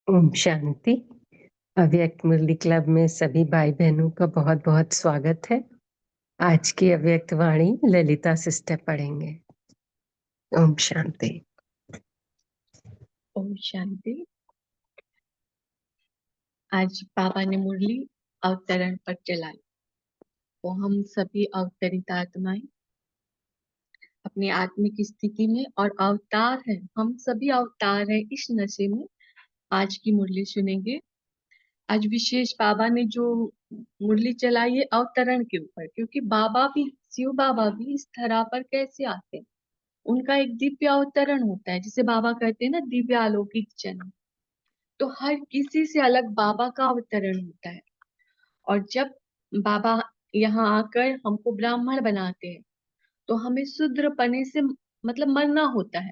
ओम शांति। अव्यक्त मुरली क्लब में सभी भाई बहनों का बहुत बहुत स्वागत है। आज की अव्यक्त वाणी ललिता सिस्टर पढ़ेंगे। ओम शांति। ओम शांति। आज बाबा ने मुरली अवतरण पर चलाई। तो हम सभी अवतरित आत्माएं अपनी आत्मिक स्थिति में और अवतार हैं। हम सभी अवतार हैं। इस नशे में आज की मुरली सुनेंगे। आज विशेष बाबा ने जो मुरली चलाई है अवतरण के ऊपर, क्योंकि बाबा भी, शिव बाबा भी इस धरा पर कैसे आते हैं। उनका एक दिव्य अवतरण होता है, जिसे बाबा कहते हैं ना, दिव्य अलौकिक जन्म। तो हर किसी से अलग बाबा का अवतरण होता है। और जब बाबा यहाँ आकर हमको ब्राह्मण बनाते हैं, तो हमें शूद्र पने से मतलब मरना होता है,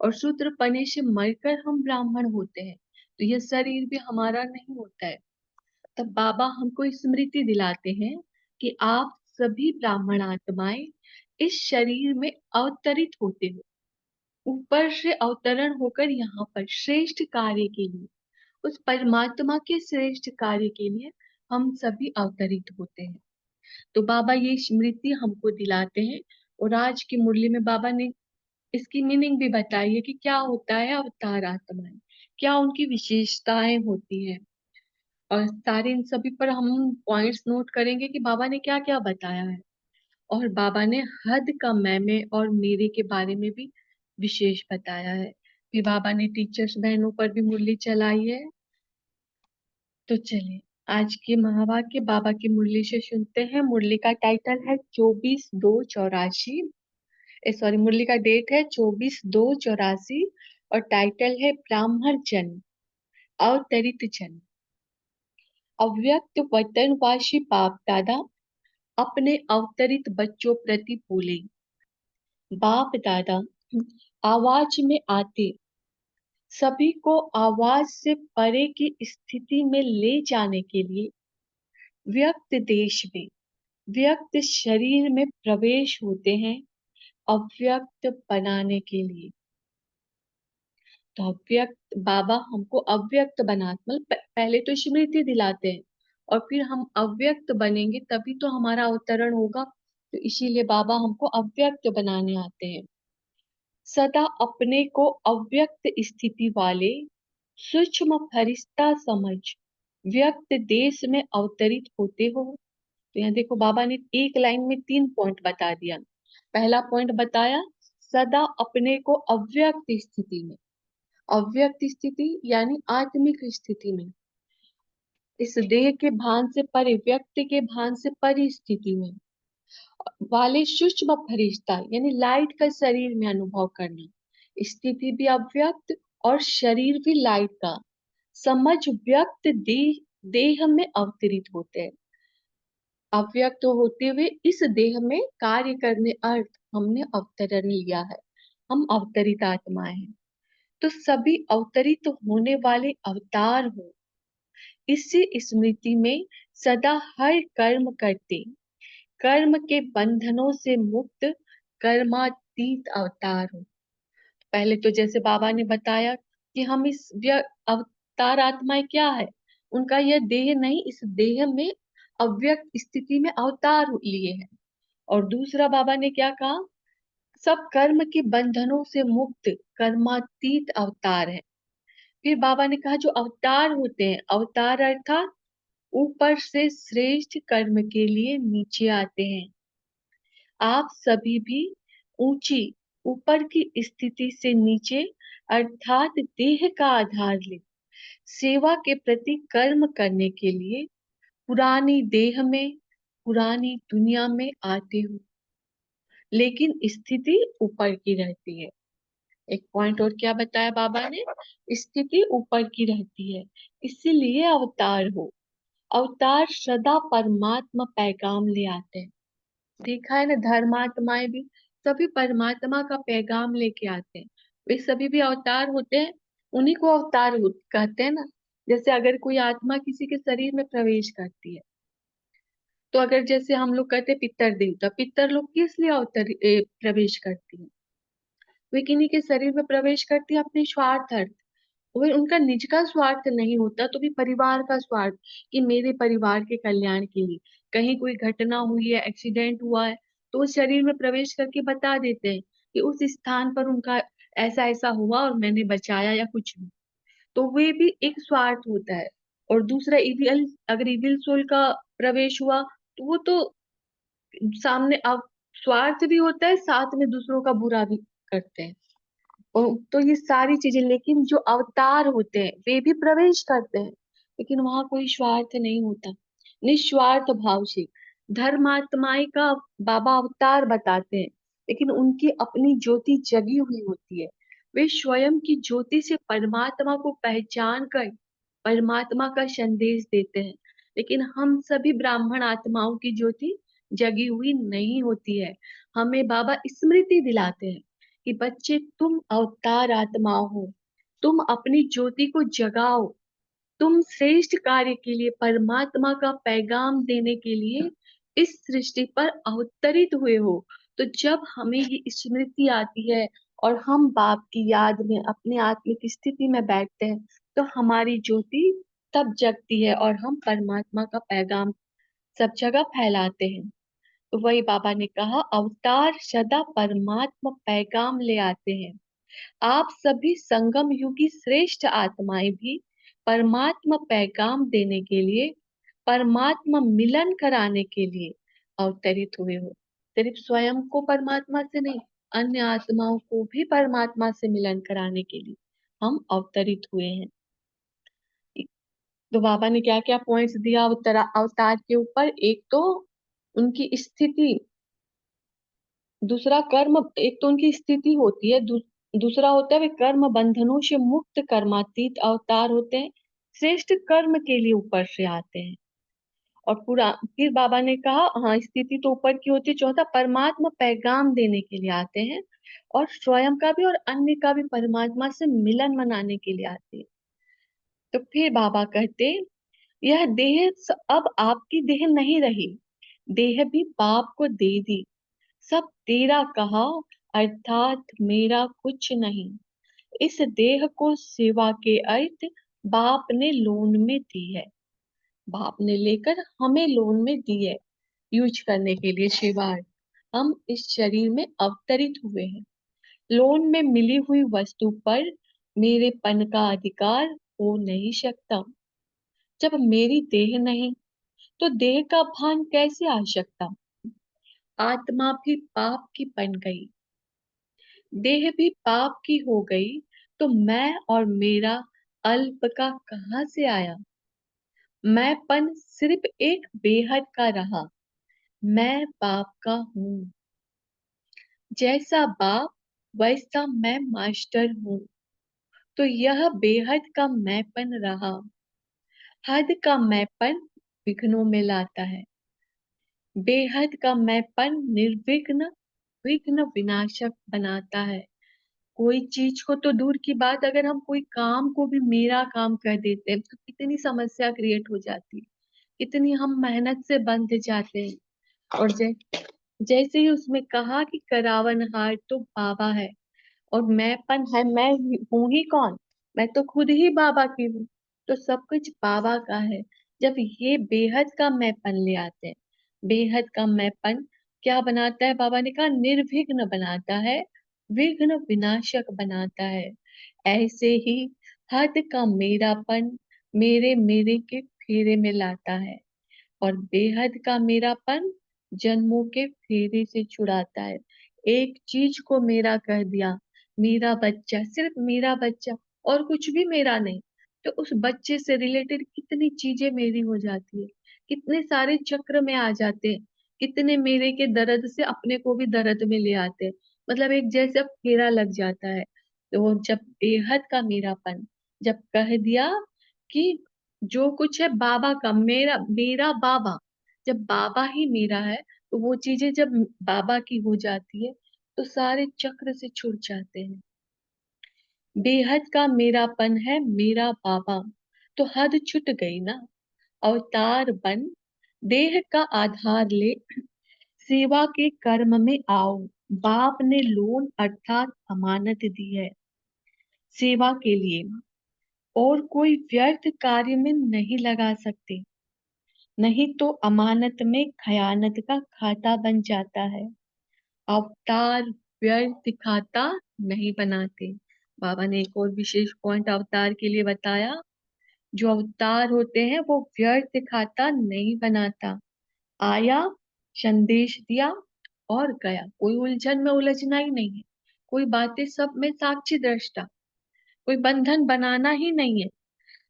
और शूद्र पने से मरकर हम ब्राह्मण होते हैं। तो यह शरीर भी हमारा नहीं होता है। तब बाबा हमको स्मृति दिलाते हैं कि आप सभी ब्राह्मण आत्माएं इस शरीर में अवतरित होते हो, ऊपर से अवतरण होकर यहाँ पर श्रेष्ठ कार्य के लिए, उस परमात्मा के श्रेष्ठ कार्य के लिए हम सभी अवतरित होते हैं। तो बाबा ये स्मृति हमको दिलाते हैं। और आज की मुरली में बाबा ने इसकी मीनिंग भी बताई है कि क्या होता है अवतार आत्माएं, क्या उनकी विशेषताएं होती हैं। और सारे इन सभी पर हम पॉइंट्स नोट करेंगे कि बाबा ने क्या क्या बताया है। और बाबा ने हद का मैं में और मेरे के बारे में भी विशेष बताया है। फिर बाबा ने टीचर्स बहनों पर भी मुरली चलाई है। तो चलिए आज के महावाक्य बाबा की मुरली से सुनते हैं। मुरली का टाइटल है 24/2/84। सॉरी, मुरली का डेट है 24/2/84 और टाइटल है ब्राह्मण जन्म, अवतरित जन्म। अव्यक्त वतनवासी बाप दादा अपने अवतरित बच्चों प्रति बोले, बाप दादा आवाज में आते सभी को आवाज से परे की स्थिति में ले जाने के लिए व्यक्त देश में, व्यक्त शरीर में प्रवेश होते हैं, अव्यक्त बनाने के लिए। तो अव्यक्त बाबा हमको अव्यक्त बना, मतलब पहले तो स्मृति दिलाते हैं और फिर हम अव्यक्त बनेंगे, तभी तो हमारा अवतरण होगा। तो इसीलिए बाबा हमको अव्यक्त बनाने आते हैं। सदा अपने को अव्यक्त स्थिति वाले सूक्ष्म फरिश्ता समझ व्यक्त देश में अवतरित होते हो। तो यहाँ देखो बाबा ने एक लाइन में 3 पॉइंट बता दिया। पहला पॉइंट बताया, सदा अपने को अव्यक्त स्थिति में, अव्यक्त स्थिति यानी आत्मिक स्थिति में, इस देह के भान से परे, व्यक्त के भान से परे स्थिति में वाले सूक्ष्म फरिश्ता यानी लाइट का शरीर में अनुभव करना। स्थिति भी अव्यक्त और शरीर भी लाइट का समझ व्यक्त देह में अवतरित होते हैं। अव्यक्त होते हुए इस देह में कार्य करने अर्थ हमने अवतरण लिया है। हम अवतरित आत्माएं हैं। तो सभी अवतरित होने वाले अवतार हो, इसी स्मृति में सदा हर कर्म करते, कर्म के बंधनों से मुक्त कर्मातीत अवतार हो। पहले तो जैसे बाबा ने बताया कि हम इस अवतार आत्माएं क्या है, उनका यह देह नहीं, इस देह में अव्यक्त स्थिति में अवतार लिए हैं। और दूसरा बाबा ने क्या कहा, सब कर्म के बंधनों से मुक्त कर्मातीत अवतार है। फिर बाबा ने कहा जो अवतार होते हैं, अवतार अर्थात ऊपर से श्रेष्ठ कर्म के लिए नीचे आते हैं। आप सभी भी ऊंची ऊपर की स्थिति से नीचे अर्थात देह का आधार ले सेवा के प्रति कर्म करने के लिए पुरानी देह में, पुरानी दुनिया में आते हो, लेकिन स्थिति ऊपर की रहती है। एक पॉइंट और क्या बताया बाबा ने, स्थिति ऊपर की रहती है, इसीलिए अवतार हो। अवतार सदा परमात्मा पैगाम ले आते हैं। देखा है ना, धर्मात्माएं भी सभी परमात्मा का पैगाम लेके आते हैं। वे सभी भी अवतार होते हैं, उन्हीं को अवतार कहते हैं ना। जैसे अगर कोई आत्मा किसी के शरीर में प्रवेश करती है, तो अगर जैसे हम लोग कहते हैं पितर देवता, पितर लोग किस लिए प्रवेश करती है, वे किन्हीं के शरीर में प्रवेश करती है अपने स्वार्थ अर्थ। वो उनका निज का स्वार्थ नहीं होता तो भी परिवार का स्वार्थ, कि मेरे परिवार के कल्याण के लिए कहीं कोई घटना हुई है, एक्सीडेंट हुआ है, तो उस शरीर में प्रवेश करके बता देते हैं कि उस स्थान पर उनका ऐसा ऐसा हुआ और मैंने बचाया या कुछ भी। तो वे भी एक स्वार्थ होता है। और दूसरा इविल, अगर इविल सोल का प्रवेश हुआ तो वो तो सामने अब स्वार्थ भी होता है, साथ में दूसरों का बुरा भी करते हैं। और तो ये सारी चीजें, लेकिन जो अवतार होते हैं वे भी प्रवेश करते हैं, लेकिन वहां कोई स्वार्थ नहीं होता, निस्वार्थ भाव से। धर्मात्माएं का बाबा अवतार बताते हैं, लेकिन उनकी अपनी ज्योति जगी हुई होती है। वे स्वयं की ज्योति से परमात्मा को पहचान कर परमात्मा का संदेश देते हैं। लेकिन हम सभी ब्राह्मण आत्माओं की ज्योति जगी हुई नहीं होती है। हमें बाबा स्मृति दिलाते हैं कि बच्चे, तुम अवतार आत्मा हो, तुम अपनी ज्योति को जगाओ, तुम श्रेष्ठ कार्य के लिए, परमात्मा का पैगाम देने के लिए इस सृष्टि पर अवतरित हुए हो। तो जब हमें ये स्मृति आती है और हम बाप की याद में अपनी आत्मिक स्थिति में बैठते हैं, तो हमारी ज्योति तब जगती है और हम परमात्मा का पैगाम सब जगह फैलाते हैं। तो वही बाबा ने कहा, अवतार सदा परमात्मा पैगाम ले आते हैं। आप सभी संगम युगी श्रेष्ठ आत्माएं भी परमात्मा पैगाम देने के लिए, परमात्मा मिलन कराने के लिए अवतरित हुए हो। सिर्फ स्वयं को परमात्मा से नहीं, अन्य आत्माओं को भी परमात्मा से मिलन कराने के लिए हम अवतरित हुए हैं। तो बाबा ने क्या क्या पॉइंट्स दिया अवतार के ऊपर? एक तो उनकी स्थिति, दूसरा कर्म, एक तो उनकी स्थिति होती है, दूसरा होता है वे कर्म बंधनों से मुक्त कर्मातीत अवतार होते हैं, श्रेष्ठ कर्म के लिए ऊपर से आते हैं। और पूरा फिर बाबा ने कहा, हाँ स्थिति तो ऊपर की होती है। चौथा, परमात्मा पैगाम देने के लिए आते हैं और स्वयं का भी और अन्य का भी परमात्मा से मिलन मनाने के लिए आते हैं। तो फिर बाबा कहते, यह देह अब आपकी देह नहीं रही, देह भी बाप को दे दी, सब तेरा कहा, अर्थात मेरा कुछ नहीं। इस देह को सेवा के अर्थ बाप ने लोन में दी है, बाप ने लेकर हमें लोन में दी है यूज करने के लिए सेवा अर्थ। हम इस शरीर में अवतरित हुए हैं। लोन में मिली हुई वस्तु पर मेरे पन का अधिकार हो नहीं सकता। जब मेरी देह नहीं तो देह का भान कैसे आ सकता? आत्मा भी पाप की बन गई, देह भी पाप की हो गई, तो मैं और मेरा अल्प का कहाँ से आया? मैंपन सिर्फ एक बेहद का रहा, मैं बाप का हूँ। जैसा बाप वैसा मैं मास्टर हूँ, तो यह बेहद का मैंपन रहा। हद का मैंपन विघ्नों में लाता है, बेहद का मैंपन निर्विघ्न विघ्न विनाशक बनाता है। कोई चीज को तो दूर की बात, अगर हम कोई काम को भी मेरा काम कर देते हैं तो कितनी समस्या क्रिएट हो जाती है, कितनी हम मेहनत से बंध जाते हैं। और जैसे ही उसमें कहा कि करावनहार तो बाबा है और मैंपन है, मैं हूं ही कौन, मैं तो खुद ही बाबा की हूँ, तो सब कुछ बाबा का है। जब ये बेहद का मैंपन ले आते हैं, बेहद का मैंपन क्या बनाता है? बाबा ने कहा निर्विघ्न बनाता है, विघ्न विनाशक बनाता है। ऐसे ही हद का मेरापन मेरे मेरे के फेरे में लाता है, और बेहद का मेरापन जन्मों के फेरे से छुड़ाता है। एक चीज को मेरा कह दिया, मेरा बच्चा, सिर्फ मेरा बच्चा और कुछ भी मेरा नहीं, तो उस बच्चे से रिलेटेड कितनी चीजें मेरी हो जाती है, कितने सारे चक्र में आ जाते हैं, कितने मेरे के दर्द से अपने को भी दर्द में ले आते हैं। मतलब एक जैसे फेरा लग जाता है। तो वो जब बेहद का मेरापन जब कह दिया कि जो कुछ है बाबा का, मेरा मेरा बाबा, जब बाबा ही मेरा है, तो वो चीजें जब बाबा की हो जाती है तो सारे चक्र से छूट जाते हैं। बेहद का मेरापन है मेरा बाबा, तो हद छूट गई ना। अवतार बन देह का आधार ले, सेवा के कर्म में आओ, बाप ने लोन अर्थात अमानत दी है सेवा के लिए। और कोई व्यर्थ कार्य में नहीं लगा सकते, नहीं तो अमानत में खयानत का खाता बन जाता है। अवतार व्यर्थ खाता नहीं बनाते। बाबा ने एक और विशेष पॉइंट अवतार के लिए बताया, जो अवतार होते हैं वो व्यर्थ खाता नहीं बनाता। आया, संदेश दिया और गया। कोई उलझन में उलझना ही नहीं है, कोई बातें सब में साक्षी दृष्टा, कोई बंधन बनाना ही नहीं है।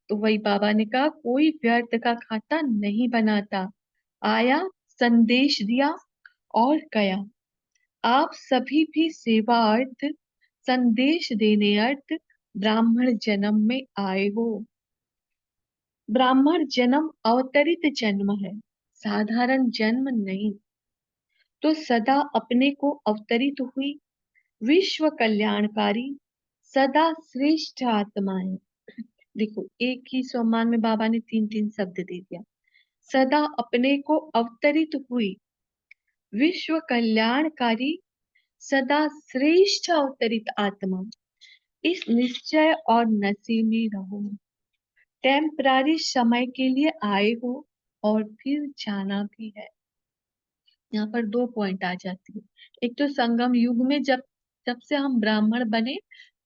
तो वही बाबा ने कहा, कोई व्यर्थ का खाता नहीं बनाता। आया, संदेश दिया और गया। आप सभी भी सेवा अर्थ, संदेश देने अर्थ ब्राह्मण जन्म में आए हो। ब्राह्मण जन्म अवतरित जन्म है, साधारण जन्म नहीं। तो सदा अपने को अवतरित हुई विश्व कल्याणकारी, सदा श्रेष्ठ आत्माएं। देखो, एक ही सम्मान में बाबा ने तीन तीन शब्द दे दिया। सदा अपने को अवतरित हुई विश्व कल्याणकारी, सदा श्रेष्ठ अवतरित आत्मा, इस निश्चय और नशे में रहो। टेम्परारी समय के लिए आए हो और फिर जाना भी है। यहाँ पर दो पॉइंट आ जाती है। एक तो संगम युग में जब जब से हम ब्राह्मण बने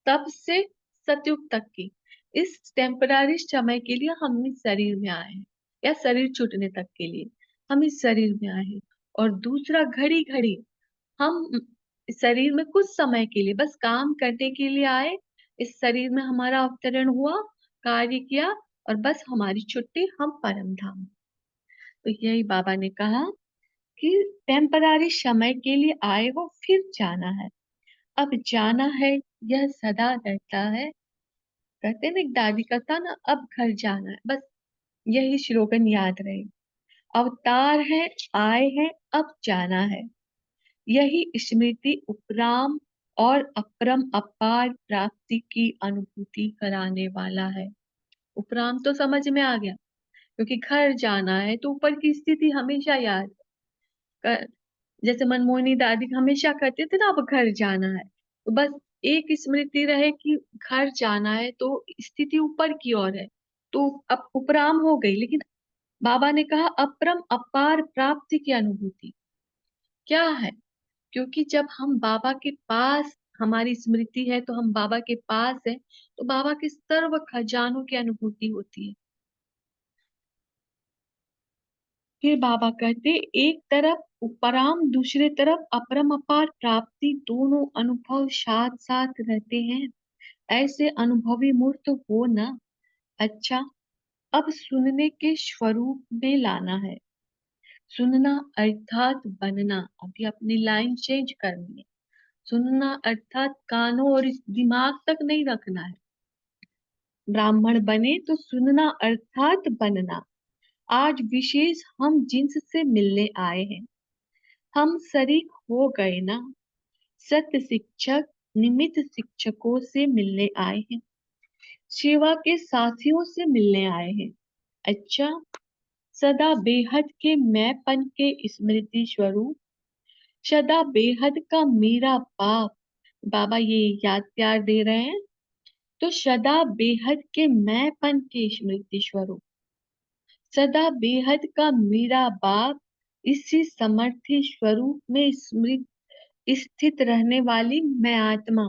तब से सतयुग तक की इस टेम्परारी समय के लिए हम इस शरीर में आए हैं, या शरीर छूटने तक के लिए हम इस शरीर में आए हैं। और दूसरा, घड़ी घड़ी हम इस शरीर में कुछ समय के लिए बस काम करने के लिए आए। इस शरीर में हमारा अवतरण हुआ, कार्य किया और बस हमारी छुट्टी, हम परम धाम। तो यही बाबा ने कहा कि टेम्परारी समय के लिए आए हो, फिर जाना है। अब जाना है, यह सदा रहता है। कहते ना, एक दादी का था ना, अब घर जाना है, बस यही स्लोगन याद रहे। अवतार है, आए हैं, अब जाना है। यही स्मृति उपराम और अपरम अपार प्राप्ति की अनुभूति कराने वाला है। उपराम तो समझ में आ गया, क्योंकि घर जाना है तो ऊपर की स्थिति हमेशा याद कर, जैसे मनमोहनी दादी हमेशा कहते थे ना, अब घर जाना है, तो बस एक स्मृति रहे कि घर जाना है, तो स्थिति ऊपर की ओर है, तो अब उपराम हो गई। लेकिन बाबा ने कहा अपरम अपार प्राप्ति की अनुभूति क्या है, क्योंकि जब हम बाबा के पास, हमारी स्मृति है तो हम बाबा के पास है, तो बाबा के सर्व खजानों की अनुभूति होती है। फिर बाबा कहते, एक तरफ उपराम, दूसरे तरफ अपरम अपार प्राप्ति, दोनों अनुभव साथ साथ रहते हैं। ऐसे अनुभवी मूर्त हो ना। अच्छा, अब सुनने के स्वरूप में लाना है। सुनना अर्थात बनना, अभी अपनी लाइन चेंज करनी है। सुनना अर्थात कानों और इस दिमाग तक नहीं रखना है। ब्राह्मण बने तो सुनना अर्थात बनना। आज विशेष हम जिन्स से मिलने आए हैं, हम शरीक हो गए ना। सत्य शिक्षक निमित्त शिक्षकों से मिलने आए हैं, सेवा के साथियों से मिलने आए हैं। अच्छा, सदा बेहद के मैंपन के स्मृति स्वरूप, सदा बेहद का मेरा बाप, बाबा ये याद प्यार दे रहे हैं। तो सदा बेहद के मैंपन के स्मृति स्वरूप, सदा बेहद का मेरा बाप, इसी समर्थी स्वरूप में स्मृत स्थित रहने वाली मैं आत्मा।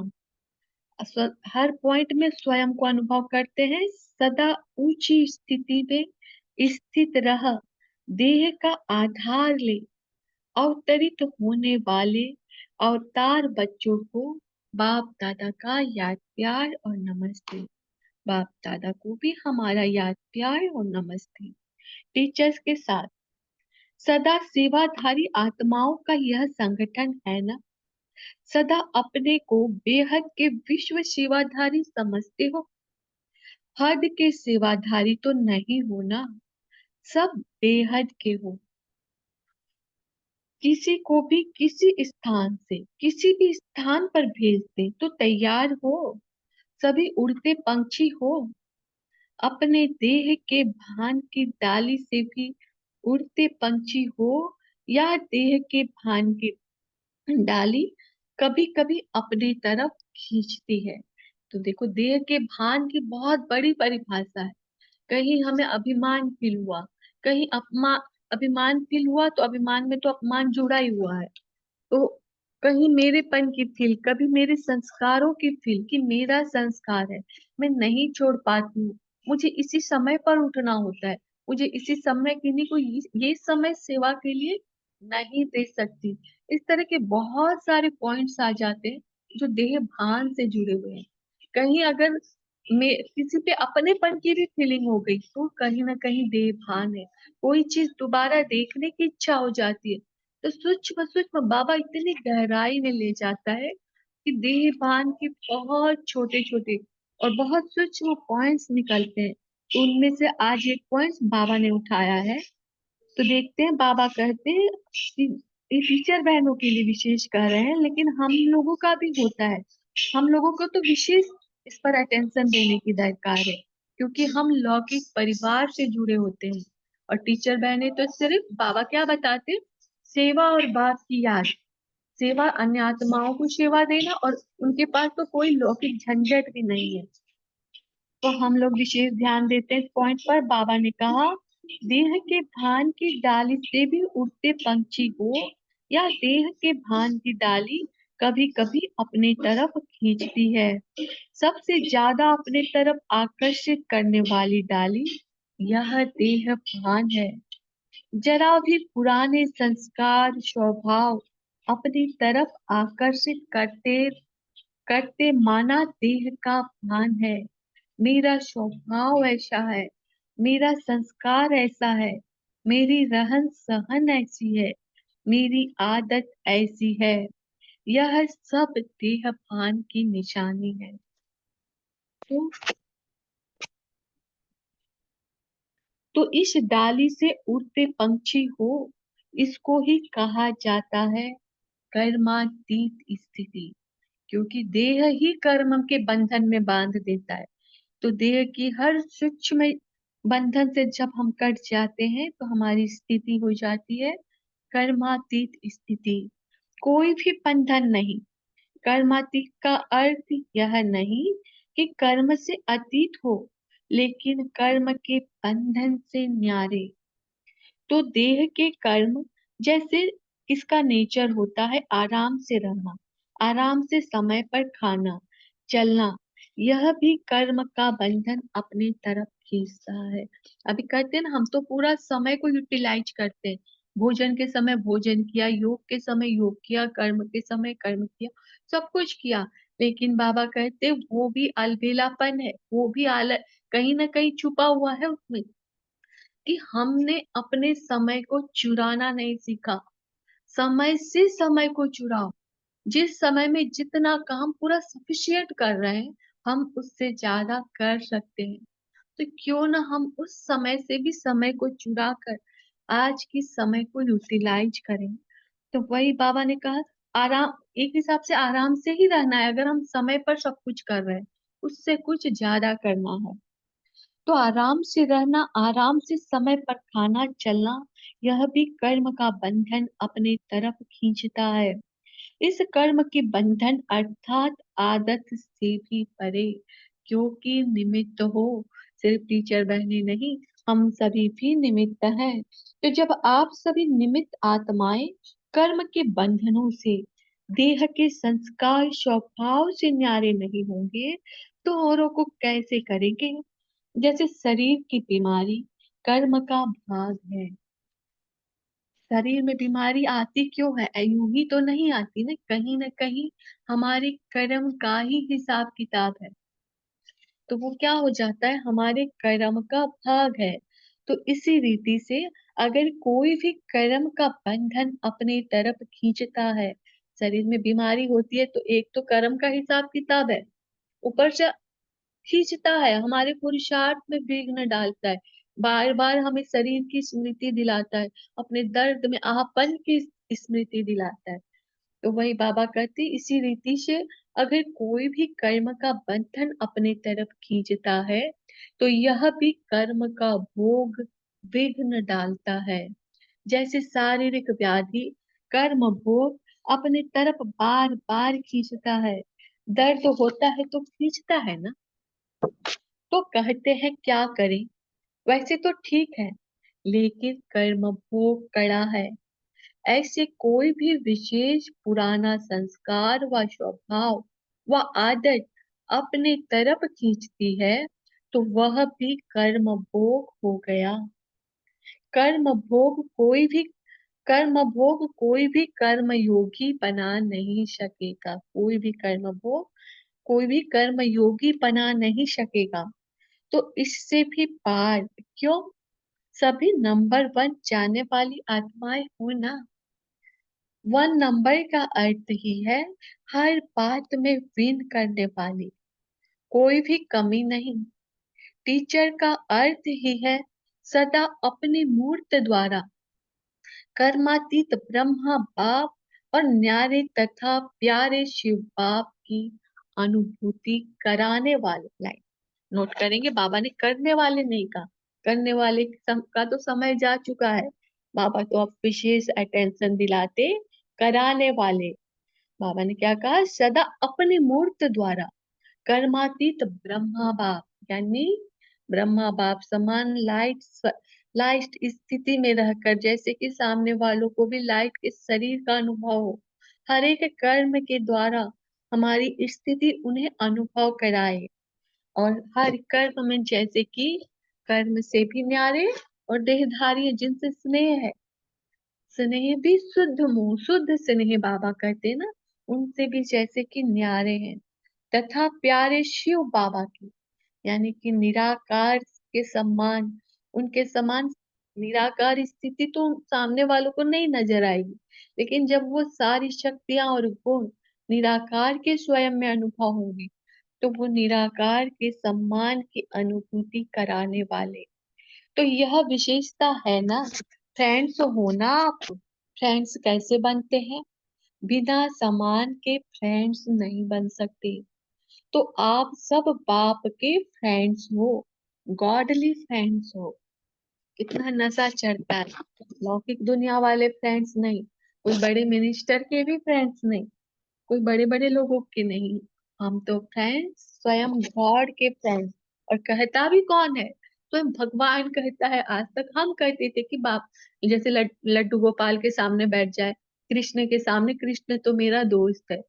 हर पॉइंट में स्वयं को अनुभव करते हैं। सदा ऊंची स्थिति में स्थित रह, देह का आधार ले, अवतरित होने वाले अवतार बच्चों को बाप दादा का याद प्यार और नमस्ते। बाप दादा को भी हमारा याद प्यार और नमस्ते। टीचर्स के साथ सदा सेवाधारी आत्माओं का यह संगठन है ना। सदा अपने को बेहद के विश्व सेवाधारी समझते हो। हद के सेवाधारी तो नहीं हो ना, सब बेहद के हो। किसी को भी किसी स्थान से किसी भी स्थान पर भेज दे तो तैयार हो। सभी उड़ते पंछी हो, अपने देह के भान की डाली से भी उड़ते पंछी हो, या देह के भान की डाली कभी कभी अपनी तरफ खींचती है। तो देखो, देह के भान की बहुत बड़ी परिभाषा है। कहीं हमें अभिमान फील हुआ, कहीं अभिमान फील हुआ, तो अभिमान में तो अपमान जुड़ा ही हुआ है। तो कहीं मेरेपन की फील, कभी मेरे संस्कारों की फील कि मेरा संस्कार है, मैं नहीं छोड़ पाती हूँ, मुझे इसी समय पर उठना होता है, मुझे इसी समय किन्हीं को ये समय सेवा के लिए नहीं दे सकती। इस तरह के बहुत सारे पॉइंट्स आ जाते हैं जो देह भान से जुड़े हुए हैं। कहीं अगर मैं किसी पे अपनेपन की भी फीलिंग हो गई तो कहीं ना कहीं देह भान है। कोई चीज दोबारा देखने की इच्छा हो जाती है, तो सूक्ष्म सूक्ष्म बाबा इतनी गहराई में ले जाता है कि देह भान के बहुत छोटे छोटे और बहुत सूक्ष्म पॉइंट्स निकलते हैं। तो उनमें से आज एक पॉइंट बाबा ने उठाया है। तो देखते हैं, बाबा कहते हैं कि ये टीचर बहनों के लिए विशेष कह रहे हैं, लेकिन हम लोगों का भी होता है। हम लोगों को तो विशेष इस पर अटेंशन देने की दरकार है, क्योंकि हम लौकिक परिवार से जुड़े होते हैं। और टीचर बहनें तो सिर्फ बाबा क्या बताते हैं, सेवा और बाप की याद। सेवा, अन्य आत्माओं को सेवा देना, और उनके पास तो कोई लौकिक झंझट भी नहीं है। तो हम लोग विशेष ध्यान देते हैं इस पॉइंट पर। बाबा ने कहा, देह के भान की डाली से भी उड़ते पंछी हो, या देह के भान की डाली कभी कभी अपने तरफ खींचती है। सबसे ज्यादा अपने तरफ आकर्षित करने वाली डाली यह देह भान है। जरा भी पुराने संस्कार स्वभाव अपनी तरफ आकर्षित करते करते माना देह का भान है। मेरा स्वभाव ऐसा है, मेरा संस्कार ऐसा है, मेरी रहन सहन ऐसी है, मेरी आदत ऐसी है। यह सब देह भान की निशानी है। तो, इस डाली से उड़ते पंछी हो, इसको ही कहा जाता है कर्मातीत स्थिति। क्योंकि देह ही कर्म के बंधन में बांध देता है। तो देह की हर सूक्ष्म बंधन से जब हम कट जाते हैं तो हमारी स्थिति हो जाती है कर्मातीत स्थिति। कोई भी बंधन नहीं। कर्मातीत का अर्थ यह नहीं कि कर्म से अतीत हो, लेकिन कर्म के बंधन से न्यारे। तो देह के कर्म, जैसे इसका नेचर होता है आराम से रहना, आराम से समय पर खाना, चलना, यह भी कर्म का बंधन अपनी तरफ खींचता है। अभी कहते हैं ना, हम तो पूरा समय को यूटिलाइज करते हैं। भोजन के समय भोजन किया, योग के समय योग किया, कर्म के समय कर्म किया, सब कुछ किया। लेकिन बाबा कहते हैं वो भी अलबेलापन है, वो भी कहीं ना कहीं छुपा हुआ है उसमें, कि हमने अपने समय को चुराना नहीं सीखा। समय से समय को चुराओ। जिस समय में जितना काम पूरा सफिशिएंट कर रहे हैं, हम उससे ज्यादा कर सकते हैं। तो क्यों ना हम उस समय से भी समय को चुरा कर आज की समय को यूटिलाइज करें। तो वही बाबा ने कहा, आराम, एक हिसाब से आराम से ही रहना है अगर हम समय पर सब कुछ कर रहे हैं, उससे कुछ ज्यादा करना है। तो आराम से रहना, आराम से समय पर खाना चलना, यह भी कर्म का बंधन अपने तरफ खींचता है। इस कर्म के बंधन अर्थात आदत से भी परे, क्योंकि निमित्त हो। सिर्फ टीचर बहने नहीं, हम सभी भी निमित्त हैं। तो जब आप सभी निमित्त आत्माएं कर्म के बंधनों से, देह के संस्कार स्वभाव से न्यारे नहीं होंगे, तो औरों को कैसे करेंगे। जैसे शरीर की बीमारी कर्म का भाग है। शरीर में बीमारी आती क्यों है, यूं ही तो नहीं आती ना कहीं हमारे कर्म का ही हिसाब किताब है। तो वो क्या हो जाता है, हमारे कर्म का भाग है। तो इसी रीति से अगर कोई भी कर्म का बंधन अपनी तरफ खींचता है, शरीर में बीमारी होती है, तो एक तो कर्म का हिसाब किताब है, ऊपर से खींचता है, हमारे पुरुषार्थ में विघ्न डालता है, बार बार हमें शरीर की स्मृति दिलाता है, अपने दर्द में आहपन की स्मृति दिलाता है। तो वही बाबा कहते, इसी रीति से अगर कोई भी कर्म का बंधन अपने तरफ खींचता है, तो यह भी कर्म का भोग विघ्न डालता है। जैसे शारीरिक व्याधि कर्म भोग अपने तरफ बार बार खींचता है, दर्द होता है तो खींचता है ना। तो कहते हैं क्या करें, वैसे तो ठीक है, लेकिन कर्म भोग कड़ा है। ऐसे कोई भी विशेष पुराना संस्कार व स्वभाव व आदत अपने तरफ खींचती है तो वह भी कर्म भोग हो गया। कर्म भोग कोई भी कर्म योगी बना नहीं सकेगा। कोई भी कर्म योगी बना नहीं सकेगा। तो इससे भी पार क्यों, सभी नंबर 1 जाने वाली आत्माएं हो ना। 1 नंबर का अर्थ ही है हर बात में विन करने वाली, कोई भी कमी नहीं। टीचर का अर्थ ही है सदा अपनी मूर्त द्वारा कर्मातीत ब्रह्मा बाप और न्यारे तथा प्यारे शिव बाप की अनुभूति कराने वाले। लाइन नोट करेंगे, बाबा ने करने वाले नहीं कहा, करने वाले का तो समय जा चुका है। बाबा तो अब विशेष अटेंशन दिलाते कराने वाले। बाबा ने क्या कहा, सदा अपने मूर्त द्वारा कर्मातीत ब्रह्मा बाप, यानी ब्रह्मा बाप समान लाइट स्थिति में रहकर, जैसे कि सामने वालों को भी लाइट के शरीर का अनुभव हो, हर एक कर्म के द्वारा हमारी स्थिति उन्हें अनुभव कराए। और हर कर्म में जैसे कि कर्म से भी न्यारे और देहधारी जिनसे स्नेह है, स्नेह भी शुद्ध मोह शुद्ध स्नेह बाबा कहते हैं ना, उनसे भी जैसे कि न्यारे हैं। तथा प्यारे शिव बाबा की, यानी कि निराकार के सम्मान, उनके समान निराकार स्थिति तो सामने वालों को नहीं नजर आएगी, लेकिन जब वो सारी शक्तियां और गुण निराकार के स्वयं में अनुभव होंगी तो वो निराकार के सम्मान की अनुभूति कराने वाले। तो यह विशेषता है ना। फ्रेंड्स हो ना आप। फ्रेंड्स कैसे बनते हैं, बिना समान के फ्रेंड्स नहीं बन सकते। तो आप सब बाप के फ्रेंड्स हो, गॉडली फ्रेंड्स हो। कितना नशा चढ़ता है, लौकिक दुनिया वाले फ्रेंड्स नहीं, कोई बड़े मिनिस्टर के भी फ्रेंड्स नहीं, कोई बड़े बड़े लोगों के नहीं। हम तो फ्रेंड्स स्वयं गॉड के फ्रेंड्स। और कहता भी कौन है, स्वयं भगवान कहता है। आज तक हम कहते थे कि बाप जैसे लड्डू गोपाल के सामने बैठ जाए, कृष्ण के सामने, कृष्ण तो मेरा दोस्त है।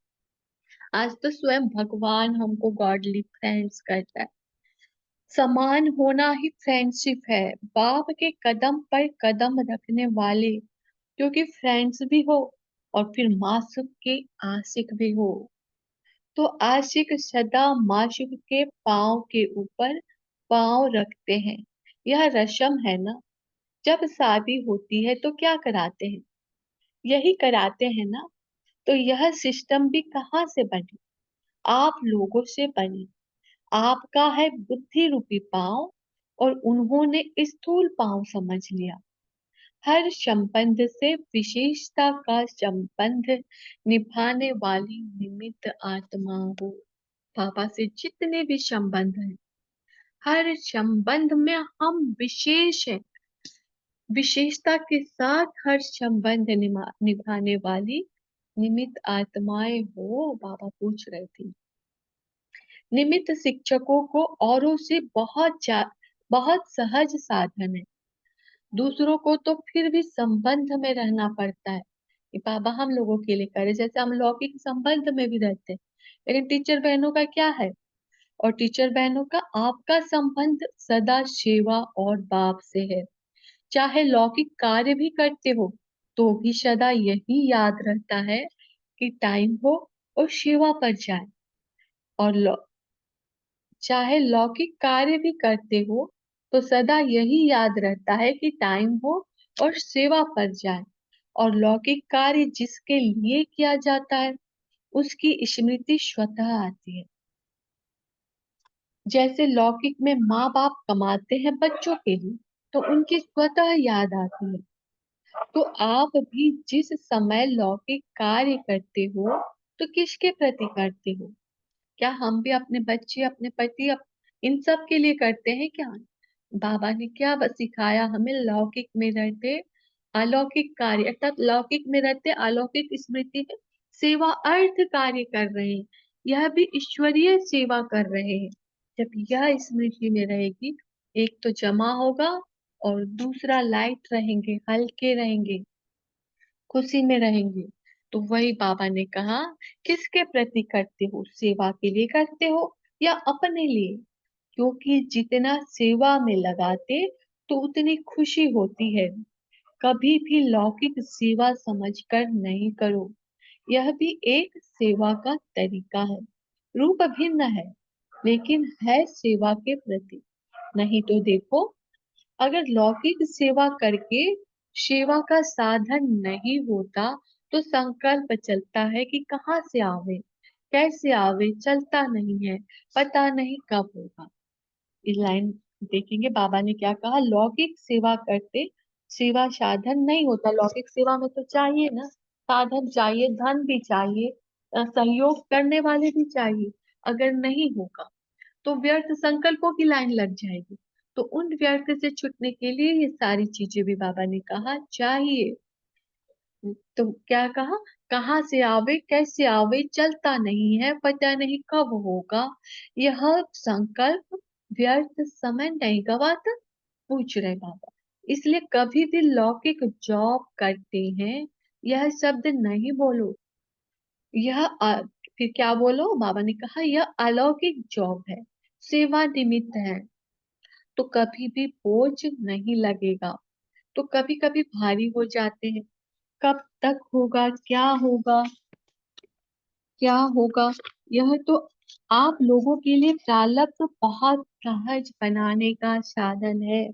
आज तो स्वयं भगवान हमको गॉडली फ्रेंड्स कहता है। समान होना ही फ्रेंडशिप है, बाप के कदम पर कदम रखने वाले, क्योंकि फ्रेंड्स भी हो और फिर मासूक के आशिक भी हो। तो आशिक सदा माशूक के पाँव के ऊपर पाँव रखते हैं। यह रस्म है ना। जब शादी होती है तो क्या कराते हैं, यही कराते हैं ना। तो यह सिस्टम भी कहाँ से बनी, आप लोगों से बनी। आपका है बुद्धि रूपी पाँव और उन्होंने स्थूल पाँव समझ लिया। हर संबंध से विशेषता का संबंध निभाने वाली निमित्त आत्मा हो। पापा से जितने भी संबंध हैं, हर संबंध में हम विशेष हैं। विशेषता के साथ हर संबंध निभाने वाली निमित्त आत्माएं हो, बाबा पूछ रहे थे। निमित्त शिक्षकों को औरों से बहुत सहज साधन है। दूसरों को तो फिर भी संबंध में रहना पड़ता है। ये बाबा हम लोगों के लिए करे, जैसे हम लौकिक संबंध में भी रहते हैं, लेकिन टीचर बहनों का क्या है, और टीचर बहनों का आपका संबंध सदा सेवा और बाप से है। चाहे लौकिक कार्य भी करते हो तो भी सदा यही याद रहता है कि टाइम हो और सेवा पर जाए। और चाहे लौकिक कार्य भी करते हो तो सदा यही याद रहता है कि टाइम हो और सेवा पर जाए। और लौकिक कार्य जिसके लिए किया जाता है उसकी स्मृति स्वतः आती है। जैसे लौकिक में माँ बाप कमाते हैं बच्चों के लिए तो उनकी स्वतः याद आती है। तो आप भी जिस समय लौकिक कार्य करते हो तो किसके प्रति करते हो, क्या हम भी अपने बच्चे अपने पति इन सब के लिए करते हैं क्या। बाबा ने क्या बस सिखाया हमें, लौकिक में रहते अलौकिक कार्य, अर्थात लौकिक में रहते अलौकिक स्मृति में सेवा अर्थ कार्य कर रहे हैं। यह भी ईश्वरीय सेवा कर रहे हैं। जब यह स्मृति में रहेगी, एक तो जमा होगा और दूसरा लाइट रहेंगे, हल्के रहेंगे, खुशी में रहेंगे। तो वही बाबा ने कहा, किसके प्रति करते हो, सेवा के लिए करते हो या अपने लिए? क्योंकि जितना सेवा में लगाते तो उतनी खुशी होती है। कभी भी लौकिक सेवा समझकर नहीं करो, यह भी एक सेवा का तरीका है। रूप भिन्न है, लेकिन है सेवा के प्रति। नहीं तो देखो, अगर लौकिक सेवा करके सेवा का साधन नहीं होता तो संकल्प चलता है कि कहाँ से आवे, कैसे आवे, चलता नहीं है, पता नहीं कब होगा। इस लाइन देखेंगे बाबा ने क्या कहा, लौकिक सेवा करते सेवा साधन नहीं होता। लौकिक सेवा में तो चाहिए ना, साधन चाहिए, धन भी चाहिए, सहयोग करने वाले भी चाहिए। अगर नहीं होगा तो व्यर्थ संकल्पों की लाइन लग जाएगी। तो उन व्यर्थ से छूटने के लिए ये सारी चीजें भी बाबा ने कहा चाहिए। तो क्या कहा, कहाँ से आवे, कैसे आवे, चलता नहीं है, पता नहीं कब होगा। यह संकल्प व्यर्थ समय नहीं गवाता, पूछ रहे बाबा। इसलिए कभी भी लौकिक जॉब करते हैं यह शब्द नहीं बोलो। यह फिर क्या बोलो, बाबा ने कहा यह अलौकिक जॉब है, सेवा निमित्त है। तो कभी भी बोझ नहीं लगेगा। तो कभी कभी भारी हो जाते हैं, कब तक होगा, क्या होगा, क्या होगा। यह तो आप लोगों के लिए प्रारब्ध तो बहुत सहज बनाने का साधन है।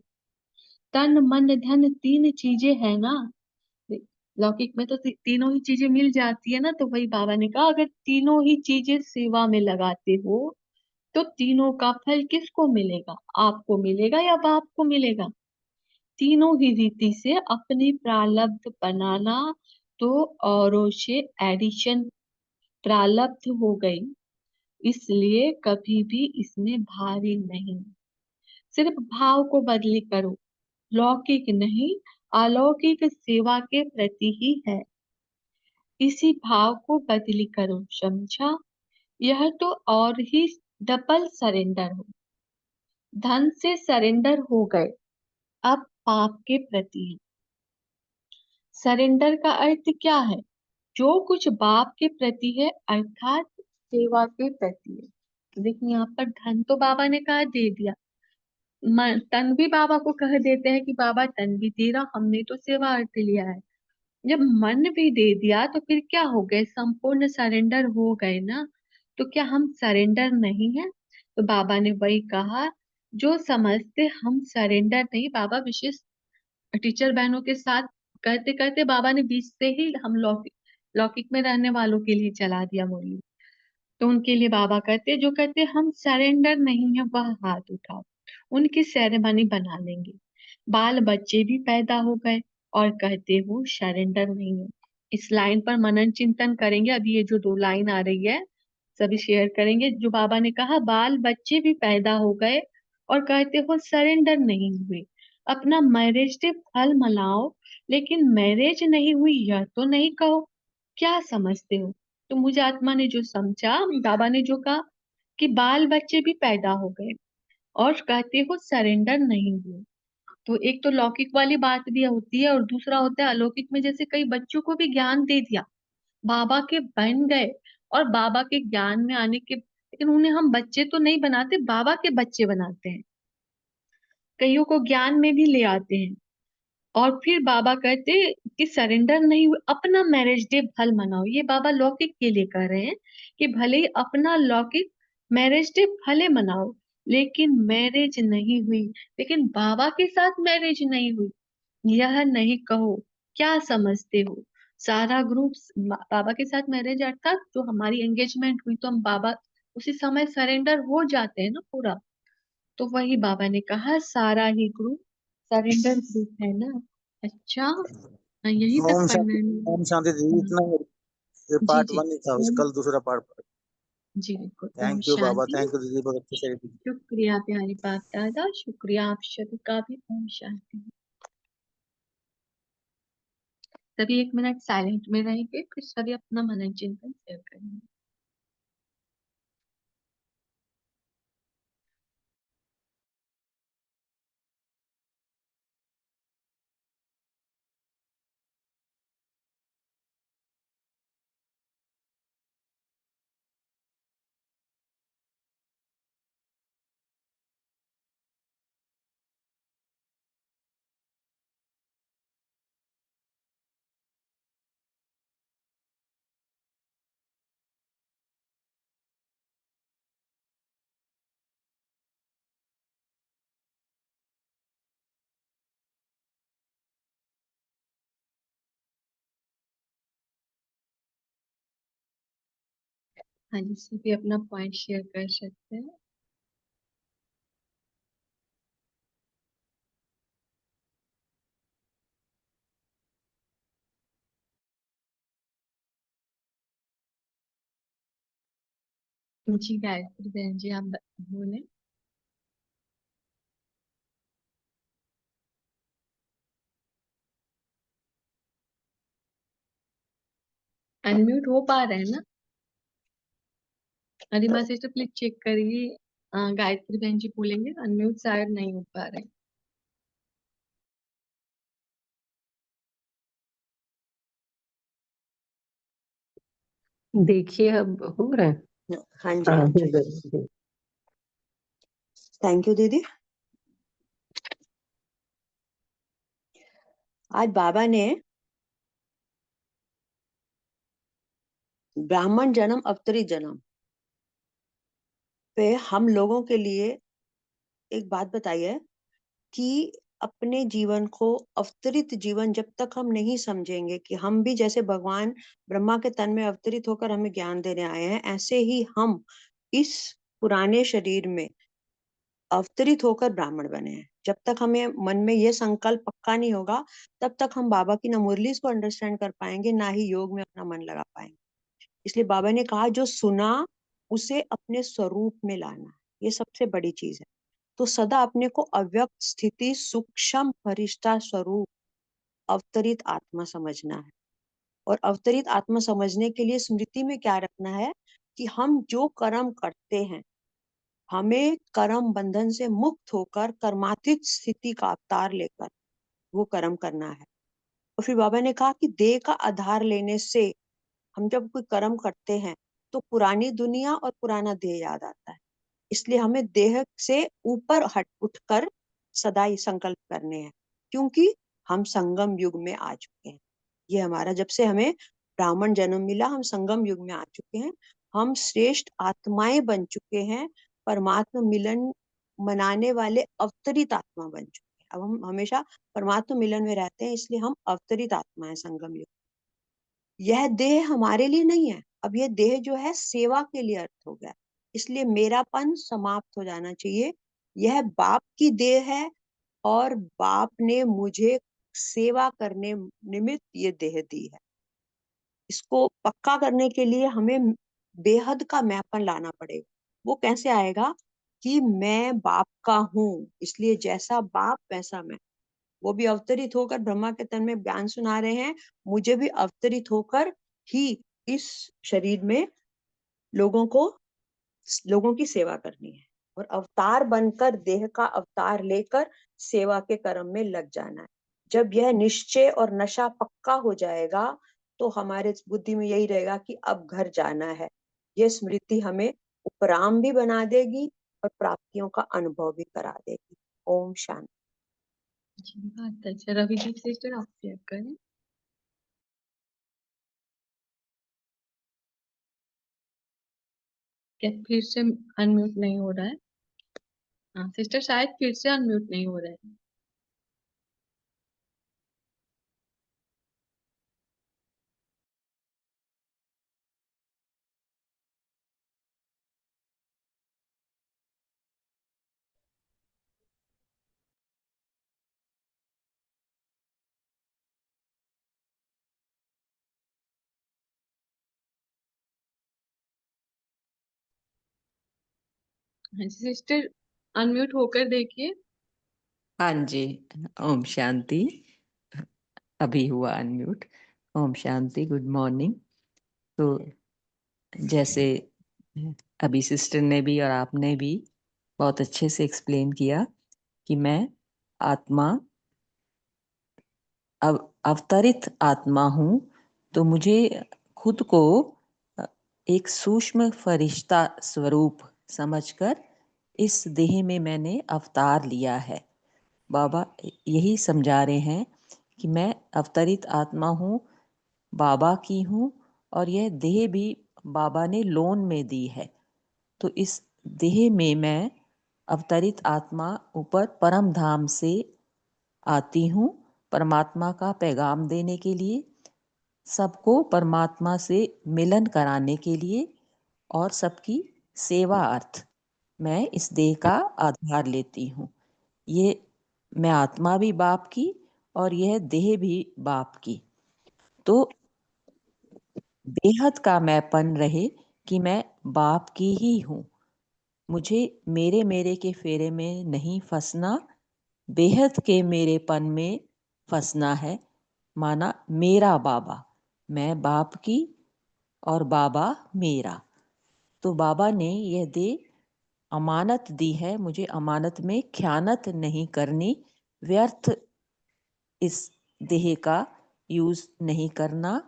तन मन धन तीन चीजें है ना, लौकिक में तो तीनों ही चीजें मिल जाती है ना। तो वही बाबा ने कहा, अगर तीनों ही चीजें सेवा में लगाते हो तो तीनों का फल किसको मिलेगा, आपको मिलेगा या बाप को मिलेगा? तीनों ही रीति से अपनी प्रारब्ध बनाना, तो औरों से एडिशन प्रारब्ध हो गई। इसलिए कभी भी इसमें भारी नहीं, सिर्फ भाव को बदली करो। लौकिक नहीं, अलौकिक सेवा के प्रति ही है, इसी भाव को बदली करो, समझा? यह तो और ही डबल सरेंडर हो, धन से सरेंडर हो गए, अब पाप के प्रति है। सरेंडर का अर्थ क्या है, जो कुछ बाप के प्रति है अर्थात सेवा के प्रति है। तो देखिए यहाँ पर धन तो बाबा ने कहा दे दिया, तन भी बाबा को कह देते हैं कि बाबा तन भी तेरा, हमने तो सेवा अर्थ लिया है। जब मन भी दे दिया तो फिर क्या हो गए, संपूर्ण सरेंडर हो गए ना। तो क्या हम सरेंडर नहीं है? तो बाबा ने वही कहा, जो समझते हम सरेंडर नहीं, बाबा विशेष टीचर बहनों के साथ करते करते बाबा ने बीच से ही हम लौकिक लौकिक में रहने वालों के लिए चला दिया मुरली। तो उनके लिए बाबा कहते, जो कहते हम सरेंडर नहीं है वह हाथ उठाओ, उनकी सेरेमनी बना लेंगे। बाल बच्चे भी पैदा हो गए और कहते हो सरेंडर नहीं है। इस लाइन पर मनन चिंतन करेंगे। अभी ये जो दो लाइन आ रही है सभी शेयर करेंगे। जो बाबा ने कहा, बाल बच्चे भी पैदा हो गए और कहते हो सरेंडर नहीं हुए। अपना मैरिज डे फल मनाओ, लेकिन मैरिज नहीं हुई यह तो नहीं कहो। क्या समझते हो? तो मुझे आत्मा ने जो समझा, बाबा ने जो कहा कि बाल बच्चे भी पैदा हो गए और कहते हो सरेंडर नहीं हुए। तो एक तो लौकिक वाली बात भी होती है और दूसरा होता है अलौकिक में, जैसे कई बच्चों को भी ज्ञान दे दिया, बाबा के बन गए और बाबा के ज्ञान में आने के, लेकिन उन्हें हम बच्चे तो नहीं बनाते, बाबा के बच्चे बनाते हैं। कईयों को ज्ञान में भी ले आते हैं और फिर बाबा कहते कि सरेंडर नहीं हुए, अपना मैरिज डे भल मनाओ। ये बाबा लौकिक के लिए कह रहे हैं कि भले ही अपना लौकिक मैरिज डे भले मनाओ, लेकिन मैरिज नहीं हुई, लेकिन बाबा के साथ मैरिज नहीं हुई यह नहीं कहो। क्या समझते हो? सारा ग्रुप बाबा के साथ मैरिज, अर्थात जो हमारी एंगेजमेंट हुई तो हम बाबा उसी समय सरेंडर हो जाते हैं ना पूरा। तो वही बाबा ने कहा सारा ही ग्रुप सरेंडर ग्रुप है ना। अच्छा, हाँ, यहीं तक ओम पढ़ना शांति। है ओम शांति जी, हाँ, इतना ये जी पार्ट जी। वन ही था, उस ओम, कल दूसरा पार्ट। जी बिल्कुल, ओम थैंक यू बाबा, शांति। थैंक यू दीदी, बहुत अच्छे से। शुक्रिया प्यारे बाप दादा, शुक्रिया आप सभी का भी। ओम शांति। सभी 1 मिनट साइलेंट में रहेंगे, फिर सभी अपना मनन चिंतन शेयर करेंगे। हाँ जी, सभी अपना पॉइंट शेयर कर सकते हैं। जी गायत्री बहन जी, आप बोले। अनम्यूट हो पा रहे हैं ना? अरिमा सिस्टर प्लीज चेक करिए। गायत्री बहन जी बोलेंगे, अनम्यूट शायद नहीं हो पा रहे। देखिए अब हो रहे हैं। हाँ जी, हाँ हाँ हो जी। गए। थैंक यू दीदी। आज बाबा ने ब्राह्मण जन्म अवतरित जन्म पे हम लोगों के लिए एक बात बताई है कि अपने जीवन को अवतरित जीवन जब तक हम नहीं समझेंगे कि हम भी जैसे भगवान ब्रह्मा के तन में अवतरित होकर हमें ज्ञान देने आए हैं, ऐसे ही हम इस पुराने शरीर में अवतरित होकर ब्राह्मण बने हैं। जब तक हमें मन में ये संकल्प पक्का नहीं होगा, तब तक हम बाबा की ना मुरलीज़ को अंडरस्टैंड कर पाएंगे, ना ही योग में अपना मन लगा पाएंगे। इसलिए बाबा ने कहा जो सुना उसे अपने स्वरूप में लाना, ये सबसे बड़ी चीज है। तो सदा अपने को अव्यक्त स्थिति सूक्ष्म फरिश्ता स्वरूप अवतरित आत्मा समझना है। और अवतरित आत्मा समझने के लिए स्मृति में क्या रखना है कि हम जो कर्म करते हैं, हमें कर्म बंधन से मुक्त होकर कर्मातीत स्थिति का अवतार लेकर वो कर्म करना है। और फिर बाबा ने कहा कि देह का आधार लेने से हम जब कोई कर्म करते हैं तो पुरानी दुनिया और पुराना देह याद आता है। इसलिए हमें देह से ऊपर हट उठकर सदा ही संकल्प करने हैं, क्योंकि हम संगम युग में आ चुके हैं। ये हमारा जब से हमें ब्राह्मण जन्म मिला, हम संगम युग में आ चुके हैं। हम श्रेष्ठ आत्माएं बन चुके हैं, परमात्मा मिलन मनाने वाले अवतरित आत्मा बन चुके हैं। अब हम हमेशा परमात्मा मिलन में रहते हैं, इसलिए हम अवतरित आत्मा है संगम युग। यह देह हमारे लिए नहीं है। अब यह देह जो है सेवा के लिए अर्थ हो गया, इसलिए मेरापन समाप्त हो जाना चाहिए। यह बाप की देह है और बाप ने मुझे सेवा करने निमित्त ये देह दी है। इसको पक्का करने के लिए हमें बेहद का मैपन लाना पड़ेगा। वो कैसे आएगा कि मैं बाप का हूँ, इसलिए जैसा बाप वैसा मैं। वो भी अवतरित होकर ब्रह्मा के तन में ज्ञान सुना रहे हैं, मुझे भी अवतरित होकर ही इस शरीर में लोगों की सेवा करनी है और अवतार बनकर देह का अवतार लेकर सेवा के कर्म में लग जाना है। जब यह निश्चय और नशा पक्का हो जाएगा तो हमारे बुद्धि में यही रहेगा कि अब घर जाना है। यह स्मृति हमें उपराम भी बना देगी और प्राप्तियों का अनुभव भी करा देगी। ओम शांति। जी बात अच्छा। रविदीप सिस्टर आप शेयर करें। क्या फिर से अनम्यूट नहीं हो रहा है? हाँ सिस्टर, शायद फिर से अनम्यूट नहीं हो रहा है। हाँ जी सिस्टर, अनम्यूट होकर देखिए। हाँ जी। ओम शांति। अभी हुआ अनम्यूट। ओम शांति। Good morning. तो जैसे अभी सिस्टर ने भी और आपने भी बहुत अच्छे से एक्सप्लेन किया कि मैं आत्मा अवतरित आत्मा हूँ, तो मुझे खुद को एक सूक्ष्म फरिश्ता स्वरूप समझकर इस देह में मैंने अवतार लिया है। बाबा यही समझा रहे हैं कि मैं अवतरित आत्मा हूँ, बाबा की हूँ, और यह देह भी बाबा ने लोन में दी है। तो इस देह में मैं अवतरित आत्मा ऊपर परम धाम से आती हूँ परमात्मा का पैगाम देने के लिए, सबको परमात्मा से मिलन कराने के लिए, और सबकी सेवा अर्थ मैं इस देह का आधार लेती हूँ। ये मैं आत्मा भी बाप की और यह देह भी बाप की। तो बेहद का मैंपन रहे कि मैं बाप की ही हूँ। मुझे मेरे मेरे के फेरे में नहीं फंसना, बेहद के मेरेपन में फंसना है। माना मेरा बाबा, मैं बाप की और बाबा मेरा। तो बाबा ने यह दे अमानत दी है, मुझे अमानत में ख्यानत नहीं करनी, व्यर्थ इस देह का यूज नहीं करना,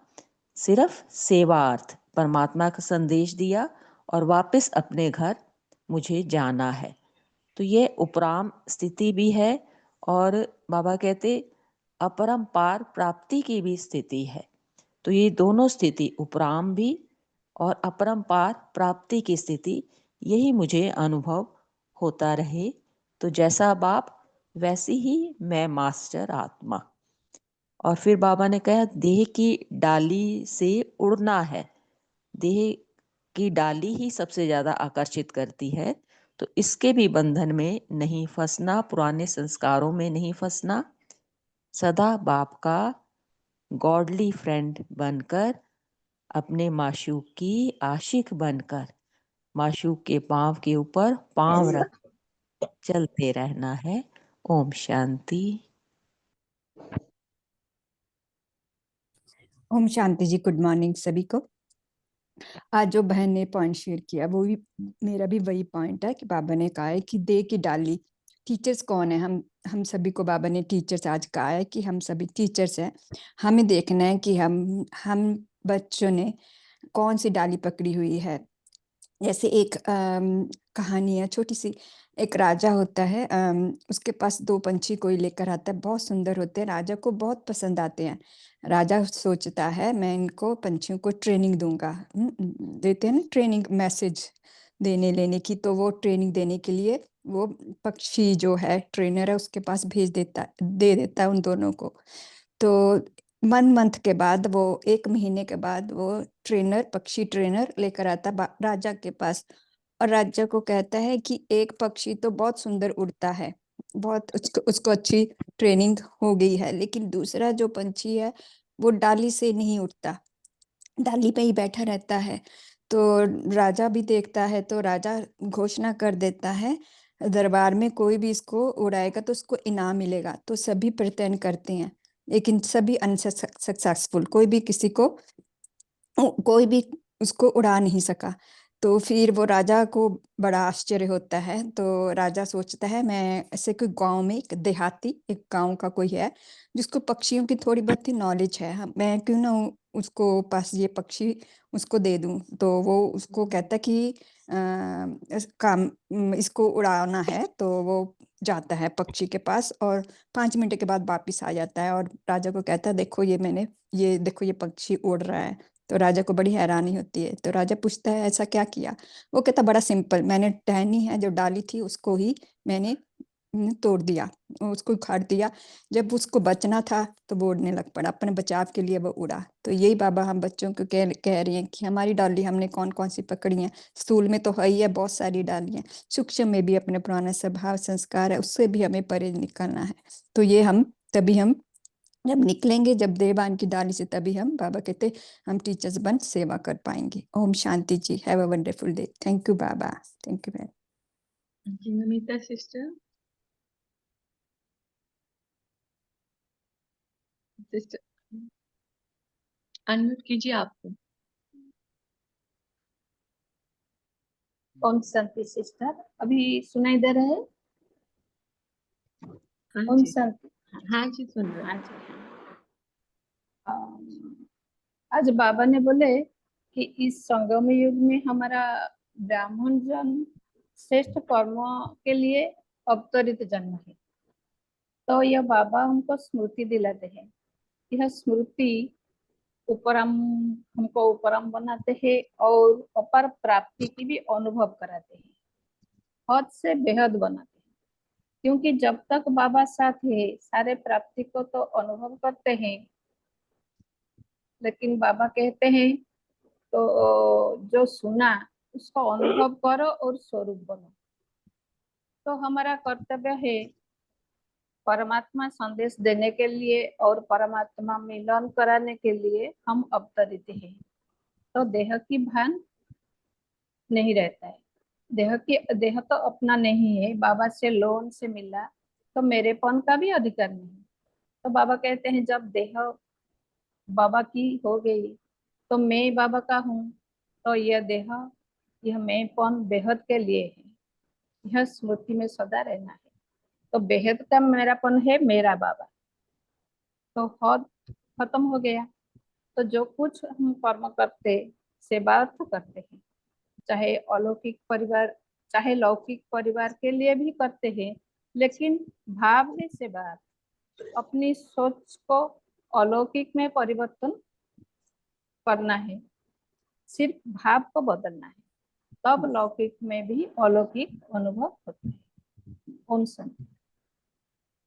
सिर्फ सेवार्थ परमात्मा का संदेश दिया और वापस अपने घर मुझे जाना है। तो ये उपराम स्थिति भी है और बाबा कहते अपरंपार प्राप्ति की भी स्थिति है। तो ये दोनों स्थिति, उपराम भी और अपरंपार प्राप्ति की स्थिति, यही मुझे अनुभव होता रहे। तो जैसा बाप वैसी ही मैं मास्टर आत्मा। और फिर बाबा ने कहा देह की डाली से उड़ना है। देह की डाली ही सबसे ज्यादा आकर्षित करती है, तो इसके भी बंधन में नहीं फंसना, पुराने संस्कारों में नहीं फंसना, सदा बाप का गॉडली फ्रेंड बनकर, अपने माशूक की आशिक बनकर, माशूक के पांव के ऊपर पांव रख चलते रहना है। ओम शांति। ओम शांति जी। गुड मॉर्निंग सभी को। आज जो बहन ने पॉइंट शेयर किया वो भी मेरा भी वही पॉइंट है कि बाबा ने कहा है कि देह की डाली। टीचर्स कौन है? हम सभी को बाबा ने टीचर्स आज कहा है कि हम सभी टीचर्स हैं। हमें देखना है कि हम बच्चों ने कौन सी डाली पकड़ी हुई है। जैसे एक कहानी है छोटी सी। एक राजा होता है, उसके पास दो पंछी कोई लेकर आता है, बहुत सुंदर होते हैं, राजा को बहुत पसंद आते हैं। राजा सोचता है मैं इनको पंछियों को ट्रेनिंग दूंगा। देते हैं ना ट्रेनिंग, मैसेज देने लेने की। तो वो ट्रेनिंग देने के लिए वो पक्षी जो है ट्रेनर है उसके पास दे देता है उन दोनों को। तो 1 मंथ के बाद, वो 1 महीने के बाद, वो पक्षी ट्रेनर लेकर आता राजा के पास। और राजा को कहता है कि एक पक्षी तो बहुत सुंदर उड़ता है, बहुत उसको अच्छी ट्रेनिंग हो गई है, लेकिन दूसरा जो पंछी है वो डाली से नहीं उड़ता, डाली पे ही बैठा रहता है। तो राजा भी देखता है, तो राजा घोषणा कर देता है दरबार में, कोई भी इसको उड़ाएगा तो उसको इनाम मिलेगा। तो सभी प्रयत्न करते हैं लेकिन सभी अनसक्सेसफुल, कोई भी उसको उड़ा नहीं सका। तो फिर वो राजा को बड़ा आश्चर्य होता है। तो राजा सोचता है मैं ऐसे कोई गांव में, एक गांव का कोई है जिसको पक्षियों की थोड़ी बहुत ही नॉलेज है, मैं क्यों ना उसको पास ये पक्षी उसको दे दूं। तो वो उसको कहता कि इसको उड़ाना है। तो वो जाता है पक्षी के पास और 5 मिनट के बाद वापिस आ जाता है और राजा को कहता है देखो ये पक्षी उड़ रहा है। तो राजा को बड़ी हैरानी होती है। तो राजा पूछता है ऐसा क्या किया? वो कहता बड़ा सिंपल, मैंने टहनी है जो डाली थी उसको ही मैंने तोड़ दिया, उसको उखाड़ दिया। जब उसको बचना था तो वो उड़ने लग पड़ा, अपने बचाव के लिए वो उड़ा। तो यही बाबा हम बच्चों को कह रही हैं कि हमारी डाली हमने कौन कौन सी पकड़ी है। स्थूल में तो है ही है बहुत सारी डालियां, सूक्ष्म में भी अपने पुराने स्वभाव संस्कार है, उससे भी हमें परे निकलना है। तो ये तभी हम जब निकलेंगे, जब देवान की डाली से, तभी हम बाबा कहते हम टीचर्स बन सेवा कर पाएंगे। ओम शांति जी। Have a wonderful day. Thank you बाबा। Thank you. जी नमिता सिस्टर। अनम्यूट कीजिए आपको। ओम शांति सिस्टर, अभी सुनाई दे रहा है? हाँ ओम जी, शांति। हाँ जी, सुन रहे हाँ हैं। जी। आज बाबा ने बोले कि इस संगम युग में हमारा ब्राह्मण जन्म श्रेष्ठ कर्म के लिए अवतरित जन्म है। तो यह बाबा हमको स्मृति दिलाते हैं। यह स्मृति उपरम हमको उपरम बनाते हैं और अपर प्राप्ति की भी अनुभव कराते हैं, हद से बेहद बनाते हैं। क्योंकि जब तक बाबा साथ है सारे प्राप्ति को तो अनुभव करते हैं, लेकिन बाबा कहते हैं तो जो सुना उसको अनुभव करो और स्वरूप बनो। तो हमारा कर्तव्य है परमात्मा संदेश देने के लिए और परमात्मा मिलन कराने के लिए हम अवतरित हैं। तो देह की भान नहीं रहता है। देह तो अपना नहीं है, बाबा से लोन से मिला, तो मेरेपन का भी अधिकार नहीं। तो बाबा कहते हैं जब देह बाबा की हो गई तो मैं बाबा का हूँ। तो यह देह, यह मैंपन बेहद के लिए है, यह स्मृति में सदा रहना है। तो बेहद का मेरापन है मेरा बाबा, तो हद खत्म हो गया। तो जो कुछ हम कर्म करते, सेवा तो करते हैं, चाहे अलौकिक परिवार चाहे लौकिक परिवार के लिए भी करते हैं, लेकिन भाव है सेवा। अपनी सोच को अलौकिक में परिवर्तन करना है, सिर्फ भाव को बदलना है, तब लौकिक में भी अलौकिक अनुभव होता है। ओम शांति।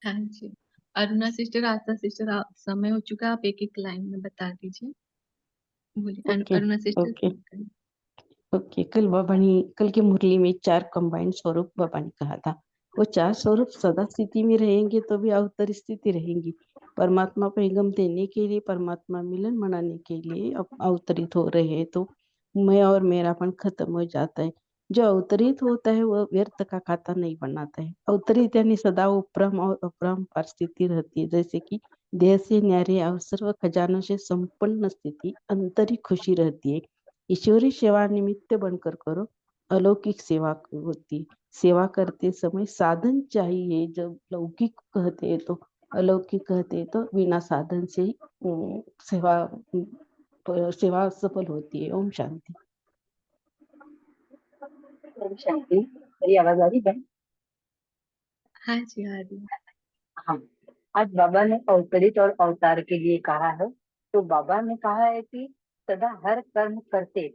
हाँ जी, अरुणा सिस्टर, आशा सिस्टर, आप समय हो चुका है, आप एक एक लाइन में बता दीजिए। बोलिए okay Aruna sister. Okay okay. कल की मुरली में 4 कंबाइंड स्वरूप बाबा ने कहा था। वो 4 स्वरूप सदा स्थिति में रहेंगे तो भी अवतर स्थिति रहेंगी। परमात्मा पैगम देने के लिए, परमात्मा मिलन मनाने के लिए अब अवतरित हो रहे हैं, तो मैं और मेरापन खत्म हो जाता है। जो अवतरित होता है वह व्यर्थ का खाता नहीं बनाता है। अवतरित यानी सदा उपरम और अपरम पर स्थिति रहती है, जैसे कि देह से न्यारे और सर्व खजानों से संपन्न स्थिति आंतरिक खुशी रहती है। ईश्वरी सेवा निमित्त बनकर करो, अलौकिक सेवा होती। सेवा करते समय साधन चाहिए। जब लौकिक कहते हैं तो अलौकिक कहते हैं तो बिना साधन से ही सेवा सफल होती है। ओम शांति। ओम शांति। मेरी आवाज आ रही है? हाँ जी, आ रही है। हाँ, आज बाबा ने अवतरित और अवतार के लिए कहा है। तो बाबा ने कहा है कि सदा हर कर्म करते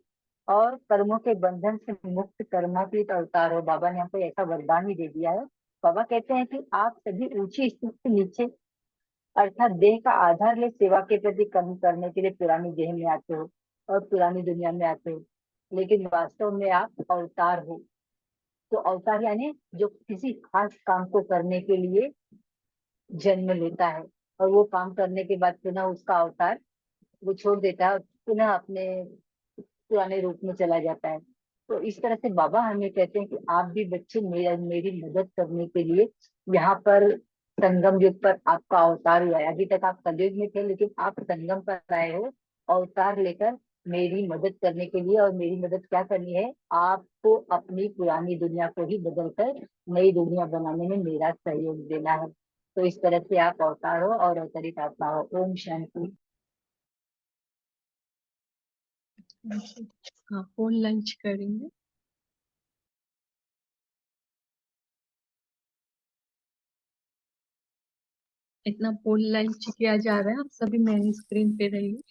और कर्मों के बंधन से मुक्त कर्मातीत अवतार हो। बाबा ने हमको ऐसा वरदान ही दे दिया है। बाबा कहते हैं कि आप सभी ऊंची स्थिति से नीचे अर्थात देह का आधार ले सेवा के प्रति कर्म करने के लिए पुरानी देह में आते हो और पुरानी दुनिया में आते हो, लेकिन वास्तव में आप अवतार हो। तो अवतार यानी जो किसी खास काम को करने के लिए जन्म लेता है और वो काम करने के बाद पुनः उसका अवतार वो छोड़ देता है और पुनः अपने पुराने रूप में चला जाता है। तो इस तरह से बाबा हमें कहते हैं कि आप भी बच्चे मेरी मदद करने के लिए यहाँ पर संगम युग पर आपका अवतार हुआ है। अभी तक आप कलयुग में थे, लेकिन आप संगम पर आए हो अवतार लेकर मेरी मदद करने के लिए। और मेरी मदद क्या करनी है? आपको अपनी पुरानी दुनिया को ही बदलकर नई दुनिया बनाने में मेरा सहयोग देना है। तो इस तरह से आप अवतार हो और अवतरित आत्मा हो। ओम शांति। हाँ, फोन लंच करेंगे। इतना फोन लंच किया जा रहा है, आप सभी मेरी स्क्रीन पे रहिए।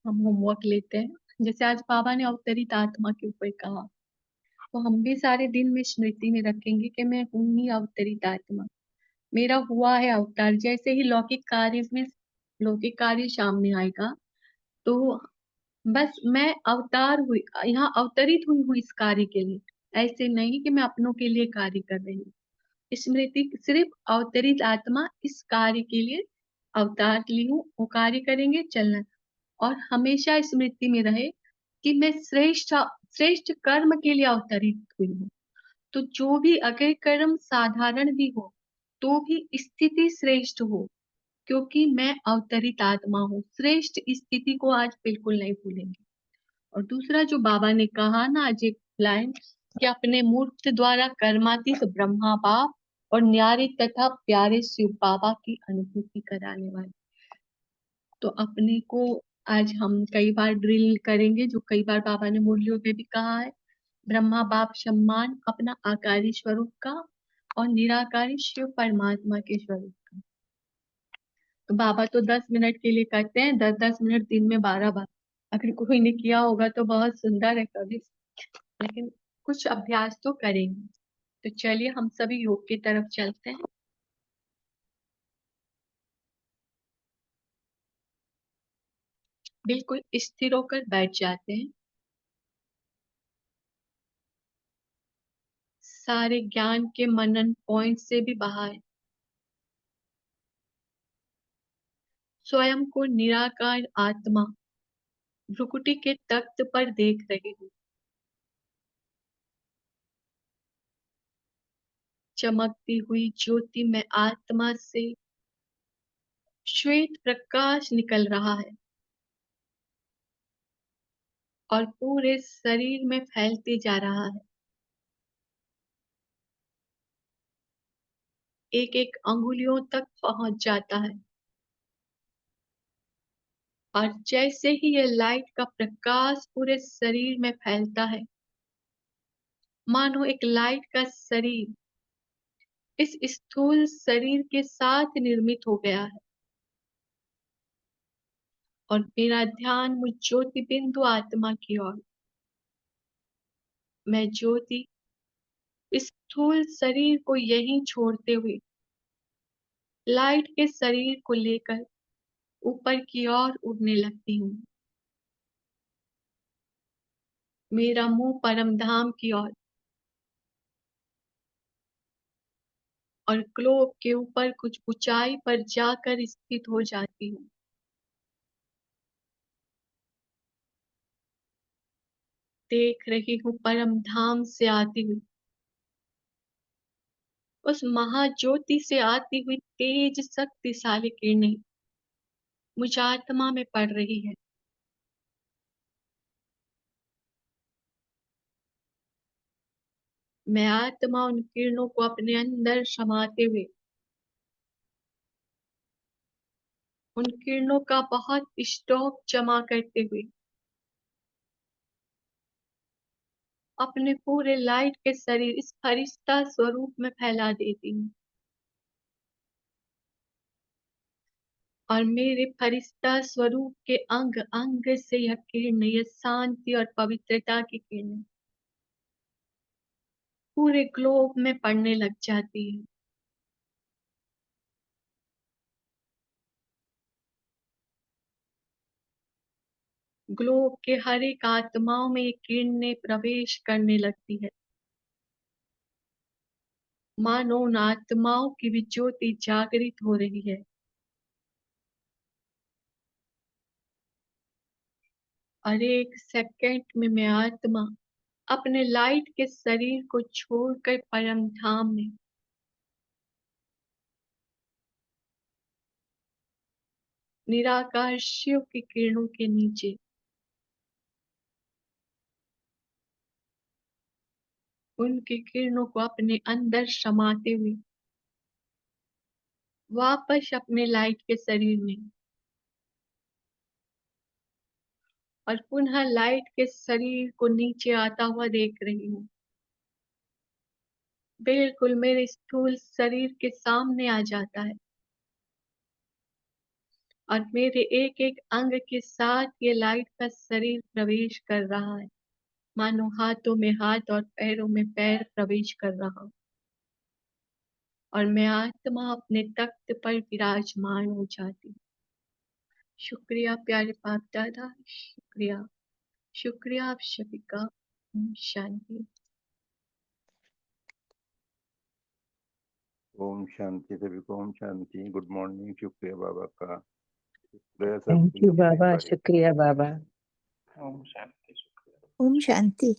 हम होमवर्क लेते हैं। जैसे आज बाबा ने अवतरित आत्मा के ऊपर कहा, तो हम भी सारे दिन में स्मृति में रखेंगे कि मैं हूँ ही अवतरित आत्मा, मेरा हुआ है अवतार। जैसे ही लौकिक कार्य सामने आएगा, तो बस मैं अवतार हुई, यहाँ अवतरित हुई हूँ इस कार्य के लिए। ऐसे नहीं कि मैं अपनों के लिए कार्य कर रही हूँ। स्मृति सिर्फ अवतरित आत्मा इस कार्य के लिए अवतार ली हूँ, वो कार्य करेंगे, चलना। और हमेशा स्मृति में रहे कि मैं श्रेष्ठ कर्म के लिए अवतरित हुई हूँ। तो जो भी अगर कर्म साधारण भी हो तो भी स्थिति श्रेष्ठ हो, क्योंकि मैं अवतरित आत्मा हूँ। श्रेष्ठ स्थिति को आज बिल्कुल नहीं भूलेंगे। और दूसरा जो बाबा ने कहा ना आज एक लाइन, कि अपने मूर्त द्वारा कर्मातीत ब्रह्मा बाप और न्यारे तथा प्यारे शिव बाबा की अनुभूति कराने वाले। तो अपने को आज हम कई बार ड्रिल करेंगे, जो कई बार बाबा ने मुरलियों में भी कहा है, ब्रह्मा बाप सम्मान अपना आकारी स्वरूप का और निराकारी शिव परमात्मा के स्वरूप का। तो बाबा तो 10 मिनट के लिए करते हैं, 10-10 मिनट दिन में 12 बार। अगर कोई ने किया होगा तो बहुत सुंदर है। कभी लेकिन कुछ अभ्यास तो करेंगे। तो चलिए हम सभी योग की तरफ चलते हैं। बिल्कुल स्थिर होकर बैठ जाते हैं। सारे ज्ञान के मनन पॉइंट से भी बाहर स्वयं को निराकार आत्मा भ्रुकुटी के तख्त पर देख रही हूँ। चमकती हुई ज्योति में आत्मा से श्वेत प्रकाश निकल रहा है और पूरे शरीर में फैलते जा रहा है। एक एक अंगुलियों तक पहुंच जाता है और जैसे ही यह लाइट का प्रकाश पूरे शरीर में फैलता है, मानो एक लाइट का शरीर इस स्थूल शरीर के साथ निर्मित हो गया है और मेरा ध्यान मुझ ज्योति बिंदु आत्मा की ओर। मैं ज्योति इस स्थूल शरीर को यहीं छोड़ते हुए लाइट के शरीर को लेकर ऊपर की ओर उड़ने लगती हूँ। मेरा मुंह परम धाम की ओर और ग्लोब के ऊपर कुछ ऊंचाई पर जाकर स्थित हो जाती हूँ। देख रही हूँ परम धाम से आती हुई उस महाज्योति से आती हुई तेज शक्तिशाली किरणें मुझ आत्मा में पड़ रही है। मैं आत्मा उन किरणों को अपने अंदर समाते हुए उन किरणों का बहुत स्टॉक जमा करते हुए अपने पूरे लाइट के शरीर इस फरिश्ता स्वरूप में फैला देती हूँ और मेरे फरिश्ता स्वरूप के अंग अंग से यह किरण, यह शांति और पवित्रता की किरण पूरे ग्लोब में पड़ने लग जाती है। ग्लोब के हर एक आत्माओं में ये किरणें प्रवेश करने लगती है, मानो उन आत्माओं की भी ज्योति जागृत हो रही है और एक सेकंड में मैं आत्मा अपने लाइट के शरीर को छोड़कर परम धाम में निराकार शिव की किरणों के नीचे उनकी किरणों को अपने अंदर समाते हुए वापस अपने लाइट के शरीर में और पुनः लाइट के शरीर को नीचे आता हुआ देख रही हूँ। बिल्कुल मेरे स्थूल शरीर के सामने आ जाता है और मेरे एक एक अंग के साथ ये लाइट का शरीर प्रवेश कर रहा है, मानो हाथों में हाथ और पैरों में पैर प्रवेश कर रहा हो और मैं आत्मा अपने तख्त पर विराजमान हो जाती हूँ। शुक्रिया प्यारे बाप दादा, शुक्रिया शुक्रिया आप सभी का। शांति। ओम शांति सभी को, ओम शांति। Good morning. शुक्रिया बाबा का, शुक्रिया थैंक सबकी यू मेरी बाबा, बारी। शुक्रिया बाबा। ओम शांति। शुक्रिया। ओम शांति।